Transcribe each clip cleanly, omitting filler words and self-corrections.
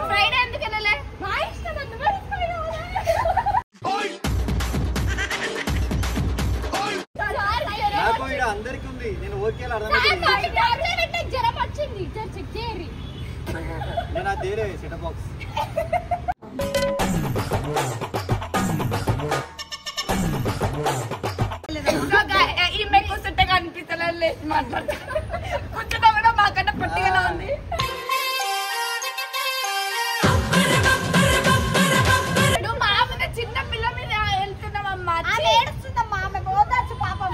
Friday ఎందుకు వెళ్ళలే? మా ఇష్టం అందరికి ఉంది. నేను ఓకే జ్వరం వచ్చింది, చెక్ చేయరి. నేను ఆ తేరే సెటప్ బాక్స్ ఈమె కూర్చుంటే కనిపిస్తలేదు, లేచి మాట్లాడతా. కూర్చుంటా కూడా మాకన్నా పట్టిగా ఉంది. నువ్వు మా మీద చిన్న పిల్ల మీద వెళ్తున్నావమ్మా. ఏడుస్తుందమ్మా ఆమె, పోదాచ్చు పాపం.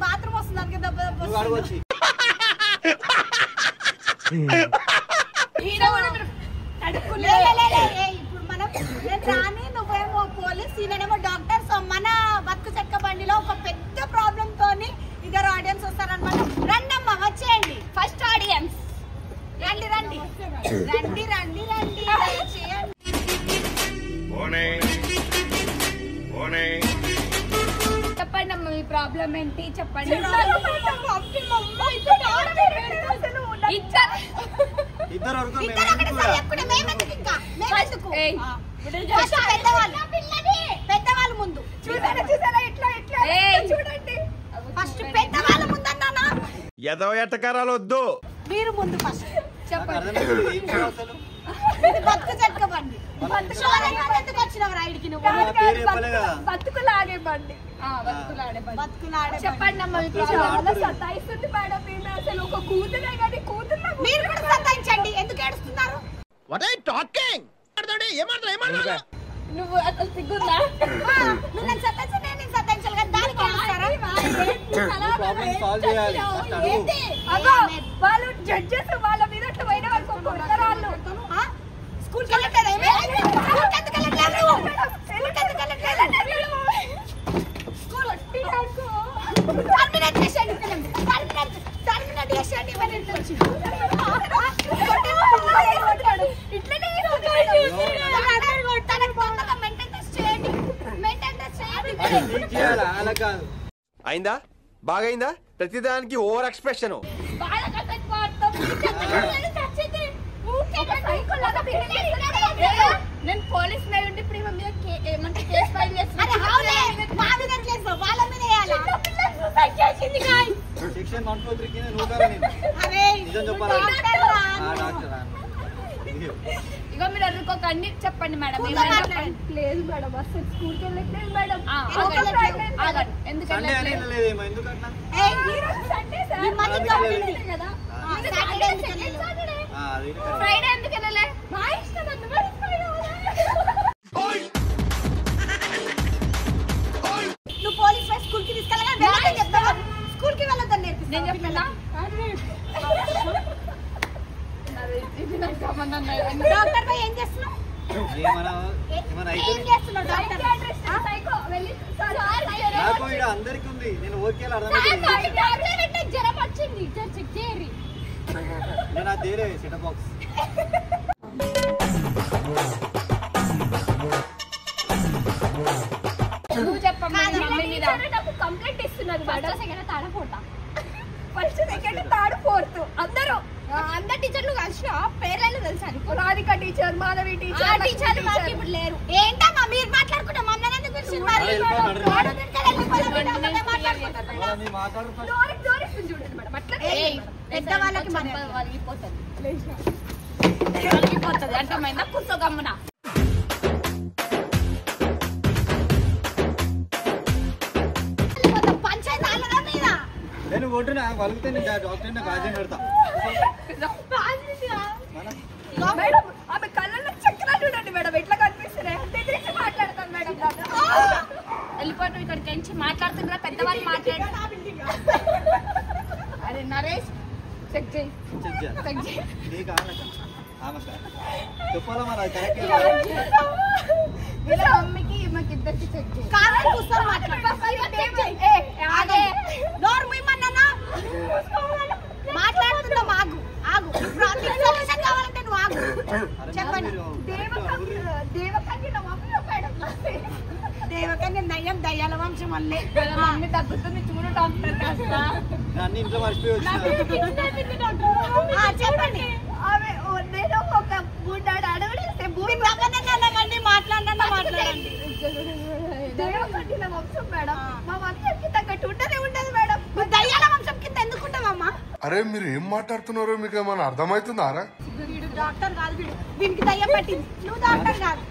బాత్రూమ్ వస్తుంది ఇప్పుడు మనం రాని, నువ్వేమో పోలీస్, ఈయనేమో డాక్టర్. సో మన బతుకు చెక్క బండిలో ఒక పెద్ద ప్రాబ్లమ్ తోని ఇద్దరు ఆడియన్స్ వస్తారనమాట. రండి అమ్మా, వచ్చేయండి. ఫస్ట్ ఆడియన్స్ రండి రండి రండి రండి రండి చేయండి. చెప్పండి అమ్మ, మీ ప్రాబ్లం ఏంటి చెప్పండి. పెద్దవాళ్ళ ముందు చూసారా ఎట్లా చూడండి. ఫస్ట్ పెద్దవాళ్ళ ముందు అన్నా, ఏదో ఎట్టకారాలు వద్దు, మీరు ముందు ఫస్ట్ చెప్పండి. బతుకు చెక్కబండి ఎందుకు వచ్చినావు రైడ్కి? నువ్వు బతుకులాడే బండి, బతుకులాడే చెప్పండి అమ్మ. సతాయిస్తుంది మేడం, మేము అసలు ఒక కూతురే కానీ కూతురు మీరు కూడా సతాయించండి. ఎందుకు ఏడుస్తున్నారు? నువ్వు అసలు సిగ్గుందా? నువ్వు నన్ను సతాయించే, నేను సతాయించాలి కదా, దానికి వాళ్ళు జడ్జెస్ వాళ్ళ మీద పోయిన వాళ్ళు స్కూల్కి వెళ్ళట్లేదు. అయిందా? బాగైందా? ప్రతిదానికి ఓవర్ ఎక్స్ప్రెషన్. నేను పోలీస్ మీద ఉండి ఇప్పుడు ఏమంటే కేసు ఫైల్ చేస్తాను. సెక్షన్ 143 కింద ఇగో మీరు అనుకోకండి, చెప్పండి మేడం. లేదు మేడం, అసలు స్కూల్కి వెళ్ళట్లేదు మేడం. ఎందుకంటే ఫ్రైడే ఎందుకు వెళ్ళలే? మా ఇష్టం. నువ్వు పోలీస్ స్కూల్ కి తీసుకెళ్ళగా చెప్తావా? స్కూల్ కి వెళ్ళొద్దని నేర్పిస్తా. నేను చెప్తున్నా డాక్టర్ పై ఏం చేస్తున్నావు? అందరికి ఉంది. నేను ఓకే జ్వరం వచ్చింది, చెక్ చేయరి. నేను ఆ తేరే సెటప్ బాక్స్ నువ్వు చెప్పమ్మా. కంప్లైంట్ ఇస్తున్నారు madam. Second third fourth, first second third fourth అందరూ టీచర్లు కలిసిన పేర్లు తెలుసా? రాధిక టీచర్, మాధవి టీచర్, టీచర్లు మాకు ఇప్పుడు లేరు. ఏంటమ్మా మీరు మాట్లాడుకుంటా మమ్మల్ని ఎందుకు చూడండి మేడం. అట్లా పెద్దవాళ్ళకి వలిగిపోతుంది అర్థమైందా? కూర్చోగమ్మున కొట్టు వలిగితే నీ డాక్టర్ బాధ్యం పెడతా. మేడం ఆమె కళ్ళల్లో చక్రాలు చూడండి మేడం ఎట్లా కనిపిస్తున్నాయి. బెదిరించి మాట్లాడతాను మేడం. వెళ్ళిపోవడం ఇక్కడికి నుంచి మాట్లాడుతున్నా పెద్దవాళ్ళు మాట్లాడు. అరే నరేష్ చెక్ చేయి నీకు చెప్పాలా మరి అది కరెక్ట్. వీళ్ళ మమ్మీకి ఈమెకి ఇద్దరికి చెక్ చేయి. మాట్లాడుతున్నాం ఆగు ఆగు. సొల్యూషన్ కావాలంటే నువ్వు ఆగు. చెప్పండి. దేవకన్య నయం దయ్యాల వంశం వల్లే మమ్మీ తగ్గుతుంది చూడు డాక్టర్ కాస్త. అన్ని ఇంట్లో మర్చిపోయి వచ్చిన. చెప్పండి. ఆమె నేను ఒక బుడ్డాడు అడవులేస్తే భూమి మాట్లాడండి. దేవకన్యల వంశం మేడం. మా వంశానికి తగ్గట్టు ఉండనే ఉండదు మేడం. దయ్యాల వంశం కింద ఎందుకుంటావమ్మా? అరే మీరు ఏం మాట్లాడుతున్నారో మీకు ఏమైనా అర్థమవుతుందారా? వీడు డాక్టర్ కాదు, వీడికి దయ్యం పట్టింది. నువ్వు డాక్టర్ కాదు.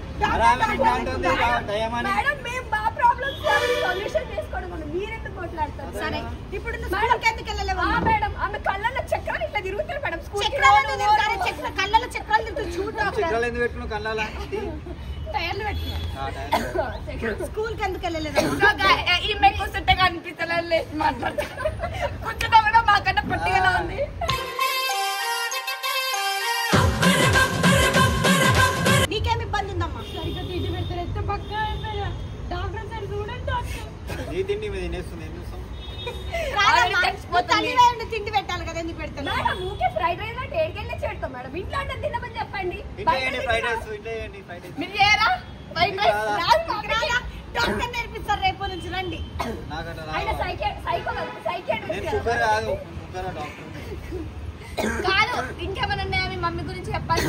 మేడం మేము మా ప్రాబ్లమ్స్ సొల్యూషన్ చేసుకోవడం మీరెందుకు మాట్లాడతారు? సరే ఇప్పుడు స్కూల్కి ఎందుకు వెళ్ళలేవా? మేడం ఆమె కళ్ళల్లో చక్రాలు ఇట్లా తిరుగుతారు మేడం. కళ్ళలో చక్రాలు తిరుగుతారు. చూడు చక్రాలు ఎందుకు పెట్టుకున్నావు కళ్ళాలా? టైర్లు పెట్టుకున్నాం. స్కూల్కి ఎందుకు వెళ్ళలేదు? ఈమె కూర్చుంటే కనిపిస్తలే మాట్లాడతారు. కూర్చుంటా కూడా మాకన్నా పొట్టిగా ఉంది. నీకేమి ఇబ్బంది ఉందమ్మా? సరిగ్గా తిండి పెడతారు. పక్క డాక్టర్ సార్ చూడండి డాక్టర్. నీ తిండి మీద తినేస్తుంది. ఏం చూస్తాం? తిండి పెట్టాలి కదా, ఎందుకు పెడతాను? మేడం ఊకే ఫ్రైడ్ రైస్ అంటే ఏడికెళ్ళి పెడతాం మేడం. ఇంట్లో అంటే తినమని చెప్పండి. మీరు చేయరా ఫ్రైడ్ రైస్? డాక్టర్ నేర్పిస్తారు రేపు నుంచి. రండి. ఆయన కాదు ఇంకేమైనా ఉన్నాయా మీ మమ్మీ గురించి చెప్పాలి?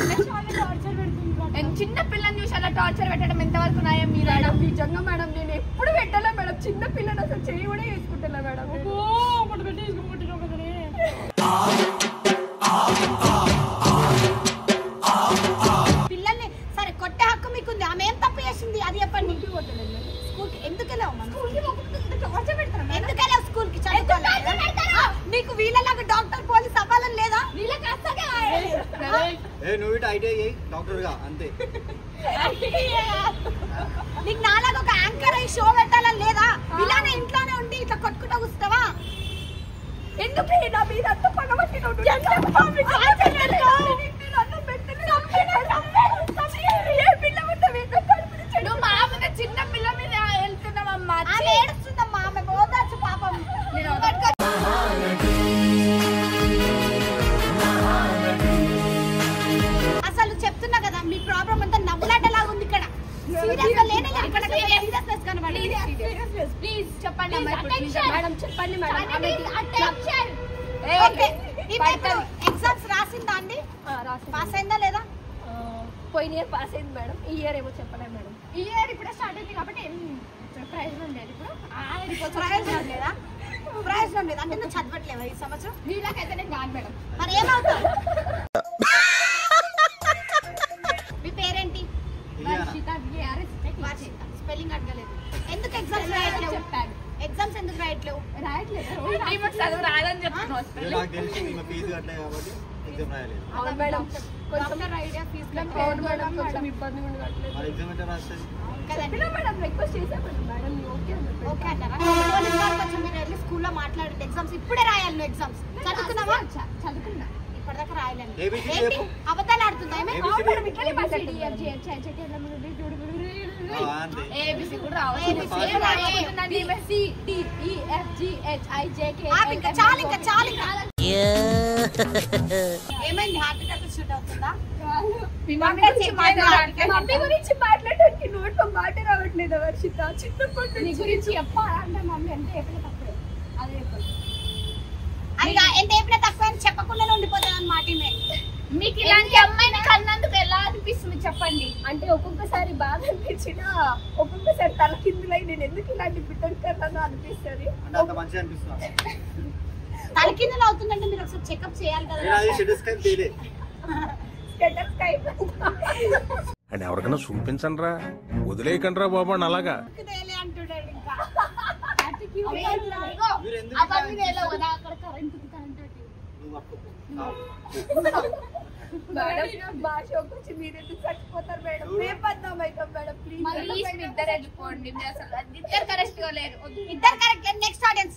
చిన్న పిల్లని చూసి అలా టార్చర్ పెట్టడం ఎంతవరకు న్యాయం? మీరు మేడం నిజంగా మేడం నేను ఎప్పుడు పెట్టలే మేడం. చిన్న పిల్లని అసలు చెయ్యి కూడా వేసుకుంటున్నా మేడం. పిల్లల్ని సరే కొట్టే హక్కు మీకుంది. ఆమె ఏం తప్పు చేసింది అది చెప్పండి. స్కూల్కి ఎందుకు వెళ్ళావు? ఎందుకు వెళ్ళావు స్కూల్కి? నీకు వీళ్ళలాగా డాక్టర్ పోలీస్ అవ్వాలని లేదా? నువ్వు ఇటు ఐటీఐ డాక్టర్ గా అంతే. నీకు నాలాగా ఒక యాంకర్ అయి షో పెట్టాలని లేదా? ఇలానే ఇంట్లోనే ఉండి ఇట్లా కొట్టుకుంటా కూస్తావా? ఎందుకు నా మీద అంత పగబట్టి చిన్న పిల్ల మీద వెళ్తున్నామమ్మా. ఏడుస్తుందమ్మా ఆమె. పోదాచ్చు పాపం. అసలు చెప్తున్నా కదా మీ ప్రాబ్లం అంతా నవ్వులాటలాగా ఉంది ఇక్కడ. ప్లీజ్ చెప్పండి మేడం. చెప్పండి మేడం. ఎగ్జామ్స్ రాసిందా అండి? పాస్ అయిందా లేదా? పోయిన ఇయర్ పాస్ అయింది మేడం. ఈ ఇయర్ ఏమో చెప్పలేదు మేడం. ఈ ఇయర్ ఇప్పుడే స్టార్ట్ అయింది కాబట్టి ఏం ప్రయోజనం లేదు. ఇప్పుడు ప్రయోజనం లేదా? ప్రయోజనం లేదు అంటే నువ్వు చదవట్లేవా ఈ సంవత్సరం? వీళ్ళకైతే నేను కాదు మేడం. మరి ఏమవుతావు? మీ పేరేంటి? స్పెల్లింగ్ అడగలేదు. ఎందుకు ఎగ్జామ్స్ రాయట్లేవు? చెప్పాను. ఎగ్జామ్స్ ఎందుకు రాయట్లేవు? చదువు రాదని చెప్తున్నాను. నాకు తెలిసి ఫీజు కట్టలే కాబట్టి ఎగ్జామ్ రాయలేదు. అవును మేడం. కొంచెం ఐడియా ఫీజు అవును మేడం. కొంచెం ఇబ్బంది ఉండట్లేదు. మరి ఎగ్జామ్ ఎట్లా రాస్తుంది? మేడం రిక్వెస్ట్ చేసాను మేడం. ఓకే అంటారా? కొంచెం మీరు వెళ్ళి స్కూల్లో మాట్లాడండి. ఎగ్జామ్స్ ఇప్పుడే రాయాలి. నువ్వు ఎగ్జామ్స్ చదువుకున్నావా? చదువుకున్నా. ఇప్పటిదాకా రాయలేదు. ABC ఏంటి అబద్ధాలు ఆడుతుందా? ఏబిసి కూడా రావాలి. ఏమైంది? హార్ట్ అటాక్ షూట్ అవుతుందా? మమ్మీ గురించి మాట్లాడడానికి నోట్లో మాట రావట్లేదు వర్షిత. చిన్నప్పటి నీ గురించి చెప్పాలంటే మమ్మీ అంటే ఎప్పుడు తప్పే అదే చెప్పాలి. అయ్యా ఎంత చెప్పినా తక్కువ చెప్పకుండానే ఉండిపోతుంది అన్నమాట. మీకు ఇలాంటి అమ్మాయిని కన్నందుకు ఎలా అనిపిస్తుంది చెప్పండి? అంటే ఒక్కొక్కసారి బాధ అనిపించినా ఒక్కొక్కసారి తల కిందులై నేను ఎందుకు ఇలాంటి బిడ్డలు కన్నానో అనిపిస్తుంది. అంత మంచిగా అనిపిస్తుంది. తలకిందులు అవుతుందంటే మీరు ఒకసారి చెకప్ చేయాలి కదా. అని ఎవరికైనా చూపించండి రా, వదిలేయకండి రా బాబు అని అలాగా అంటున్నాడు ఇంకా. అవన్నీ నువ్వు పట్టుకో. మేడం భాష వచ్చి మీరు ఎందుకు చచ్చిపోతారు మేడం? మేము బద్నాం అవుతాం మేడం. ప్లీజ్ ఇద్దరు వెళ్ళిపోండి. మీరు అసలు ఇద్దరు కరెక్ట్ గా లేరు. ఇద్దరు correct. Next audience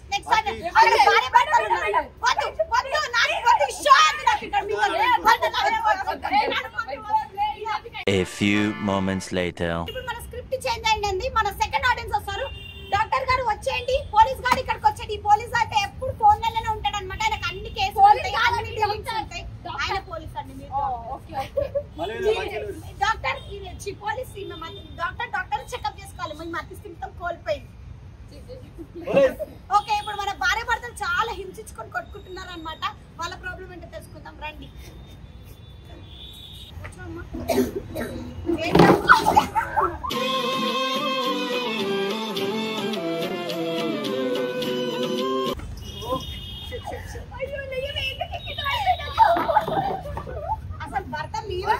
A few moments later. ఇప్పుడు మన స్క్రిప్ట్ చేంజ్ అయింది. మన సెకండ్ ఆడియన్స్ వస్తారు. డాక్టర్ గారు వచ్చేయండి, పోలీస్ గారు ఇక్కడికి వచ్చేయండి. పోలీస్ అయితే ఎప్పుడు ఫోన్ లోనే ఉంటాడు అనమాట. ఆయనకు అన్ని కేసులు ఉంటాయి, అన్ని డీలింగ్స్ ఉంటాయి. ఆయన పోలీస్ అండి. డాక్టర్ పోలీస్ డాక్టర్ చెకప్ చేసుకోవాలి. మేము మతిస్థిమితం కోల్పోయింది. ఓకే, ఇప్పుడు మన భార్య భర్తలు చాలా హింసించుకొని కొట్టుకుంటున్నారు అనమాట. వాళ్ళ ప్రాబ్లం ఏంటో తెలుసుకుందాం రండి. అసలు భర్త మీరా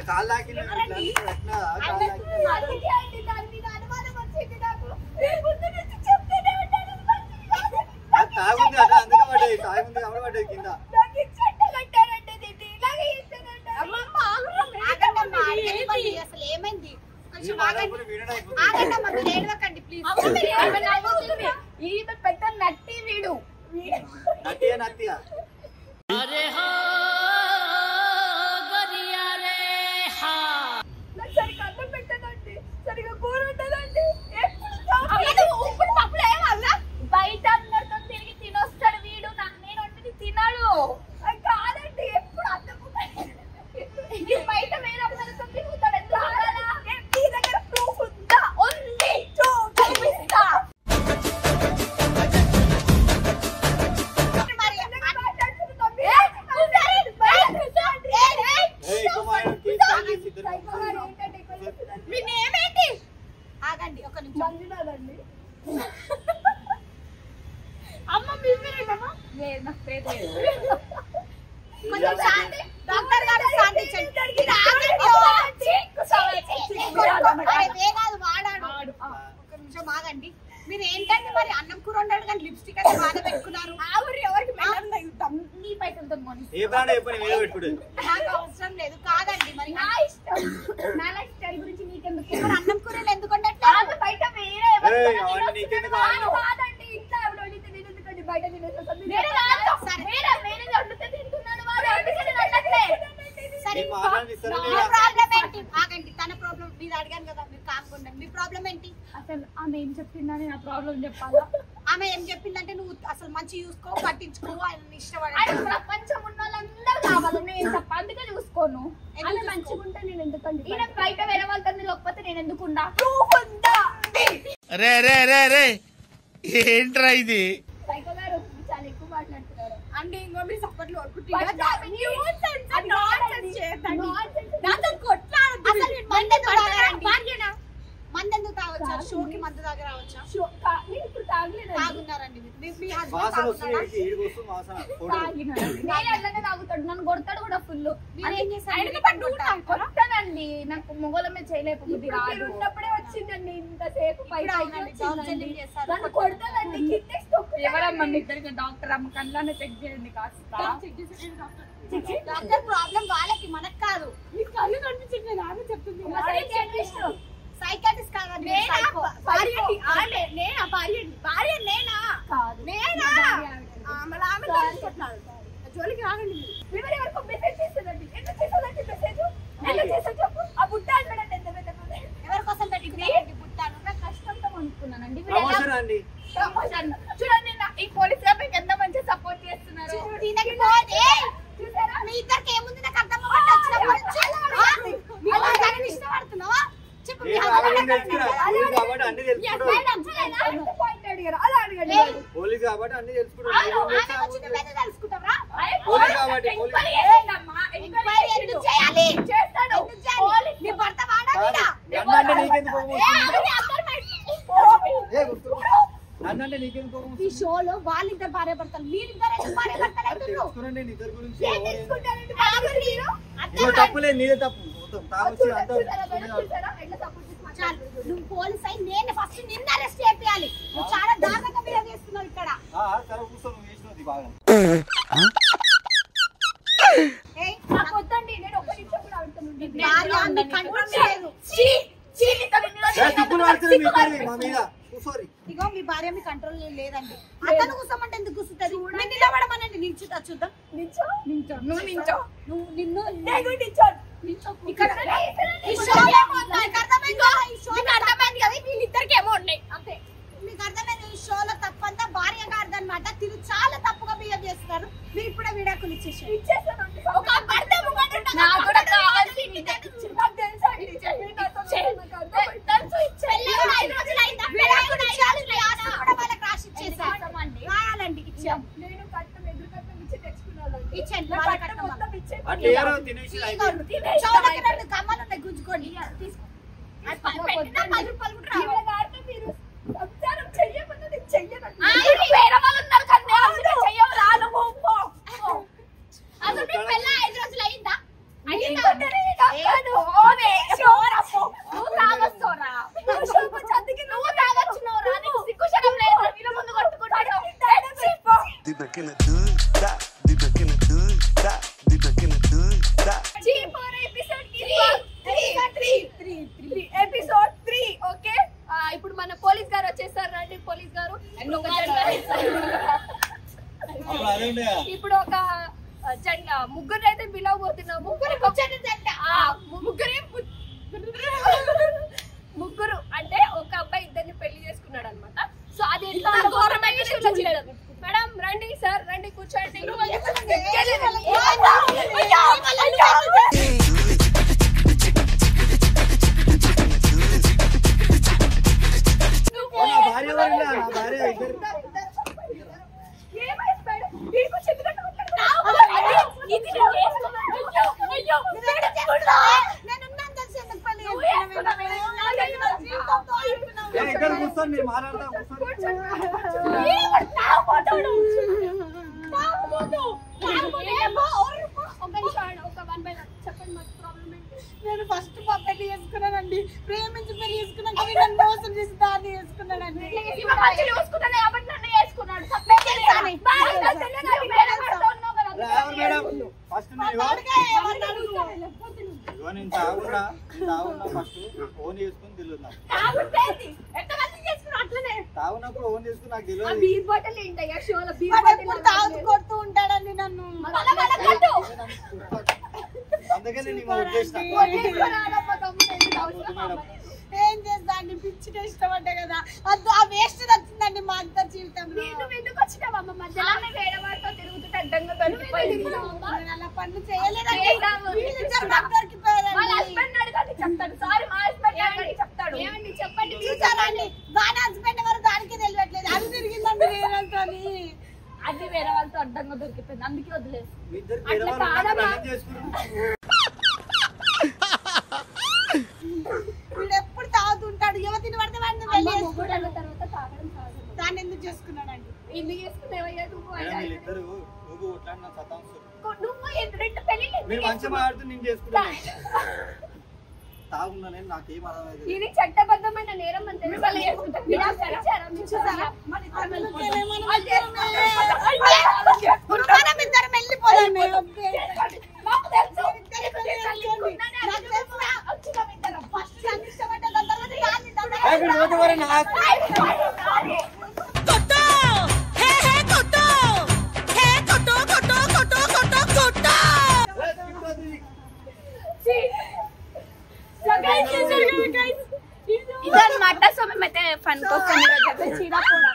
కాళ్ళు లాకిన తాగుంది అట, అందుకే పడ్డాయి. తాగుంది కాబట్టి పడ్డాయి కింద. అసలు ఏమైంది? ఈమె పెద్ద నట్టి వీడు. నత్తిగా సరిగ్గా అన్నం పెట్టదండి, సరిగ్గా కూర ఉండదండి. బయట అందరితో తిరిగి తినొస్తాడు వీడు. నేను వంటిది తినడు. కాదండి, ఎప్పుడు అన్నం బయట వేరే అమ్మలతో తిరుగుతాడు. మీ దగ్గర ప్రూఫ్ ఉందా? ఉంది, చూపిస్తా. ఆగండి ఒక నిమిషం. అమ్మ మీరేనమ్మా? లేదు, నాకు పేరు లేదు. కొంచెం శాంతి. డాక్టర్ గారు శాంతించండి. వాడాడు. ఒక నిమిషం ఆగండి. మీరు ఏంటంటే మరి అన్నం కూర వండాడు కానీ లిప్స్టిక్ అయితే బాగా పెట్టుకున్నారు. ఎవరికి నీ పైసలతో నాకు అవసరం లేదు. కాదండి మరి నా ఇష్టం. నా లైఫ్ స్టైల్ గురించి నీకెందుకు? మరి అన్నం కూరలు ఎందుకు వండట్లేదు? బయట వేరే కాదండి, ఇంట్లో ఎవరు వండితే నేను ఎందుకండి బయట తినేస్తాను. వేరే వండితే తింటున్నాడు వాడు. అందుకని వండట్లే. సరే, మీ ప్రాబ్లం ఏంటి? ఆగండి, తన ప్రాబ్లం మీరు అడిగాను కదా, మీరు కాకుండా మీ ప్రాబ్లం ఏంటి? అసలు ఆమె ఏం చెప్పిందని నా ప్రాబ్లం చెప్పాలా? ఆమె ఏం చెప్పిందంటే నువ్వు అసలు మంచి చూసుకో, పట్టించుకో, ఆయన ఇష్టపడ. ప్రపంచం ఉన్న వాళ్ళందరూ కావాలి నేను చెప్ప, అందుకే చూసుకోను. ఆమె మంచిగా ఉంటే నేను ఎందుకండి? ఈయన బయట వేరే వాళ్ళతో లేకపోతే నేను ఎందుకుండా? ప్రూఫ్ ఉందా? రే రే రే రే ఏంట్రా ఇది? సైకో గారు చాలా ఎక్కువ మాట్లాడుతున్నారు అంటే ఇంకో మీరు సపోర్ట్లు మందెందుకు తాగొచ్చా? షోకి మందు తాగి రావచ్చా? ఇప్పుడు తాగున్నారండి. తాగుతాడు, నన్ను కొడతాడు కూడా ఫుల్. కొట్టానండి, నాకు మొగలమే చేయలేకపోతుంది. ఉన్నప్పుడే వచ్చిందండి ఇంతసేపు నన్ను కొడతానండి. ఎవరమ్మా మీ ఇద్దరికి డాక్టర్ అమ్మ కళ్ళనే చెక్ చేయండి కాస్త. డాక్టర్ ప్రాబ్లం వాళ్ళకి, మనకు కాదు. మీకు కళ్ళు కనిపించింది నాన్న చెప్తుంది. సైకాట్రిస్ట్ కాదండి. జోలికి రాగండి. ఎవరికో మెసేజ్ చేస్తుందండి. ఎందుకు చేస్తుందండి మెసేజ్? చెప్పు. ఆ బుట్ట అంటాడండి ఎంత పెద్ద ఎవరి కోసం పెట్టి పుట్టాను? నాకు కష్టంతో అనుకున్నానండి. చూడండి, ఈ పోలీస్ గారు ఎంత మంచిగా సపోర్ట్ చేస్తున్నారు. చూసారా మీ ఇద్దరికి ఏముంది? నాకు అర్థం ఇష్టపడుతున్నావా? చెప్పు. పోలీస్ కాబట్టి అన్ని తెలుసుకుంటారా? ఈ షోలో వాళ్ళిద్దరు భార్య భర్తలు, మీరిద్దరు భార్య భర్తలు. తప్పులేదు, నీదే తప్పు. నువ్వు పోలీస్ అయి నేను ఫస్ట్ నిన్ను అరెస్ట్ చేయాలి. నువ్వు చాలా దారుణంగా బిహేవ్ చేస్తున్నావు ఇక్కడ. బాగా ఏయ్, నాకు వద్దండి, నేను ఒక్క నిమిషం కూడా ఆడుతాను. భార్య మీ కంట్రోల్ లేదు. తిప్పులు పడుతుంది మీ ఇద్దరివి మా మీద కూర్చోరి. ఇగో మీ భార్య మీ కంట్రోల్ లేదండి. అతను కూర్చోమంటే ఎందుకు కూర్చుంటది? నేను నిలబడమనండి, నిల్చుంటా చూద్దాం. నువ్వు నించో. నువ్వు నిన్ను ఇక్కడ ఈ షోలో మీకు అర్థమైందా? ఈ షోలో అర్థమైంది కదా, వీళ్ళిద్దరికి ఏమో ఉన్నాయి అంతే. మీకు అర్థమైంది ఈ షోలో తప్పంతా భార్య కాదనమాట. తిరు చాలా తప్పుగా బిహేవ్ చేస్తున్నారు. మీరు ఇప్పుడే విడాకులు ఇచ్చేసారు. ఒక భర్త ముఖాన్ని నాకు కూడా కావాల్సి నాకు తెలుసా రాయాలండి ఇచ్చాం. నేను కట్టం ఎదురు కట్టం ఇచ్చి తెచ్చుకున్నాను. ఇచ్చేయండి. నా వాళ్ళ కట్టం కట్టం మొత్తం ఇచ్చేసి అట్లా ఏరో తినేసి అయిపోయింది. చౌలకి 2 కమ్మలు ఉన్నాయి, గుంజుకోండి. తీసుకో. అది పెట్టినా 10 రూపాయలు కూడా రావు. వీళ్ళ గారితో మీరు సంసారం చెయ్యమన్నా నేను చెయ్యను. వేరే వాళ్ళు ఉన్నారు కదా, నేను చెయ్యవు రా నువ్వు. అసలు మీ పెళ్ళి 5 రోజులు అయిందా? నువ్వు తాగొస్తావురా, నువ్వు తాగొచ్చున్నావురా, నీకు సిగ్గుశరం లేదు. వీళ్ళ ముందు కొట్టుకుంటాడు. Episode 3 okay. ఇప్పుడు మన పోలీస్ గారు వచ్చేసారు. రండి పోలీస్ గారు. అప్పుడు అదే ఉండే ఇప్పుడు ఒక ముగ్గురు అయితే పిలవబోతున్నాం. ముగ్గురు అంటే ఒక అబ్బాయి ఇద్దరిని పెళ్లి చేసుకున్నాడు అనమాట. సో అది ఎట్లా చూడలేదు. మేడం రండి, సార్ రండి, కూర్చోండి. నా భార్య వాళ్ళ నా భార్య ఇద్దరు ఇద్దరు కూర్చొని నేను మాట్లాడతా నేను ఫస్ట్ పెళ్లి చేసుకున్నానండి. ప్రేమించి పెళ్లి చేసుకున్నాక నన్ను మోసం చేసి దాన్ని చేసుకున్నానండి. మేడం ఫస్ట్ నేను తాగున్నా ఫస్ట్ ఓన్ చేసుకుని తెలియదు. తాగున్నప్పుడు ఓన్ చేసుకుని నాకు తెలియదు. తాగు కొడుతూ ఉంటాడండి నన్ను. అందుకని నేను ఉద్దేశం ఏం చేస్తా అండి, పిచ్చిగా ఇష్టపడ్డా కదా. అది ఆ వేస్ట్ వచ్చిందండి మా అంత జీవితంలో. నేను అలా పనులు చేయలేదండి. వీళ్ళిద్దరు నాకు దొరికిపోయారండి. చూసారండి, దాని హస్బెండ్ ఎవరు దానికి తెలియట్లేదు. అది తిరిగిందండి వేరంతో. అది వేరే వాళ్ళతో అడ్డంగా దొరికిపోయింది, అందుకే వదిలేదు. మీ ఇద్దరు వేరే వాళ్ళు పెళ్లి చేసుకున్నారు. వీడు ఎప్పుడు తాగుతుంటాడు. యువతిని పడితే వాడిని పెళ్లి చేసుకుంటాడు. తర్వాత తాగడం కాదు. దాన్ని ఎందుకు చేసుకున్నాడండి? ఎందుకు చేసుకున్నావయ్యా నువ్వు? వీళ్ళిద్దరు నువ్వు కొట్లాడిన సతాంశం. నువ్వు 2 పెళ్లి మీరు మంచిగా మాట్లాడుతూ నేను చేసుకున్నాను. తాగున్నా నేను నాకేం అర్థమైంది. ఇది చట్టబద్ధమైన నేరం అని తెలుసు. మనం ఇద్దరం వెళ్ళిపోయాము. ఇదన్నమాట. సో మేమైతే ఫన్ కోసం చీరా కూడా